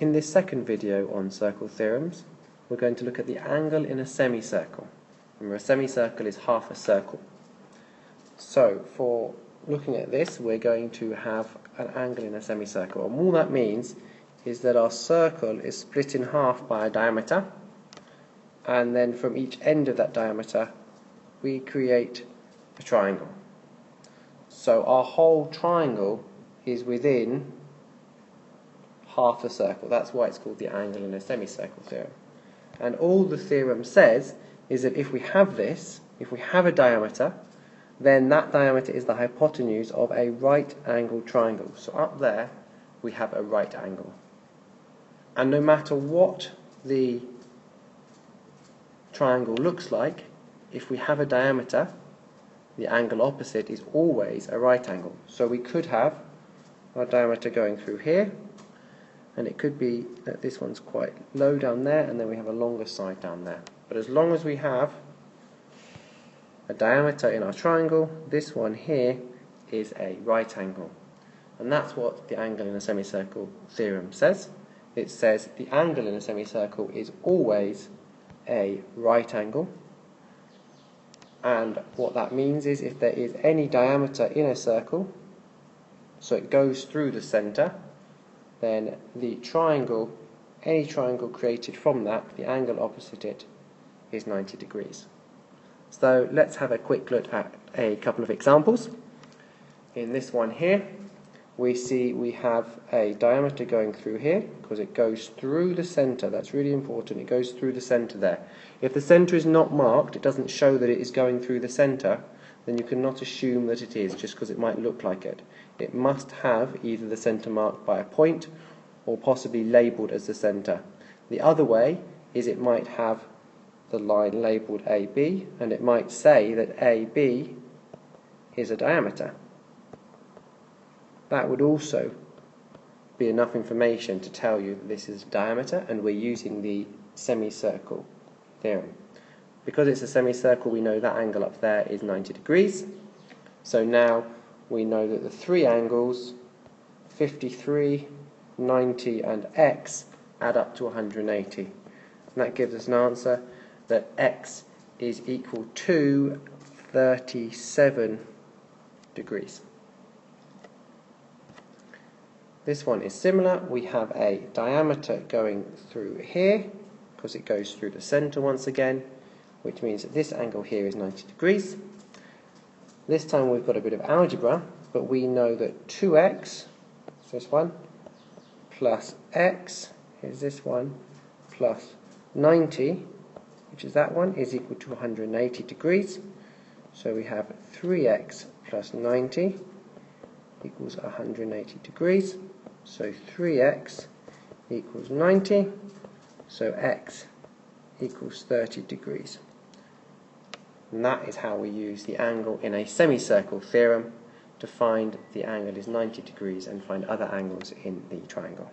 In this second video on circle theorems, we're going to look at the angle in a semicircle. Remember, a semicircle is half a circle. So, for looking at this, we're going to have an angle in a semicircle. And all that means is that our circle is split in half by a diameter, and then from each end of that diameter, we create a triangle. So, our whole triangle is within half a circle. That's why it's called the angle in a semicircle theorem. And all the theorem says is that if we have this, if we have a diameter, then that diameter is the hypotenuse of a right angled triangle. So up there we have a right angle. And no matter what the triangle looks like, if we have a diameter, the angle opposite is always a right angle. So we could have our diameter going through here, and it could be that this one's quite low down there, and then we have a longer side down there. But as long as we have a diameter in our triangle, this one here is a right angle. And that's what the angle in a semicircle theorem says. It says the angle in a semicircle is always a right angle. And what that means is if there is any diameter in a circle, so it goes through the center, then the triangle, any triangle created from that, the angle opposite it is 90 degrees. So let's have a quick look at a couple of examples. In this one here, we see we have a diameter going through here because it goes through the center. That's really important. It goes through the center there. If the center is not marked, it doesn't show that it is going through the center, then you cannot assume that it is just because it might look like it. It must have either the center marked by a point or possibly labeled as the center. The other way is it might have the line labeled AB, and it might say that AB is a diameter. That would also be enough information to tell you that this is diameter, and we're using the semicircle theorem. Because it's a semicircle, we know that angle up there is 90 degrees. So now we know that the three angles, 53, 90 and x, add up to 180. And that gives us an answer that x is equal to 37 degrees. This one is similar. We have a diameter going through here because it goes through the center once again, which means that this angle here is 90 degrees. This time we've got a bit of algebra, but we know that 2x, this one, plus x, here's this one, plus 90, which is that one, is equal to 180 degrees. So we have 3x plus 90 equals 180 degrees. So 3x equals 90, so x equals 30 degrees. And that is how we use the angle in a semicircle theorem to find the angle is 90 degrees and find other angles in the triangle.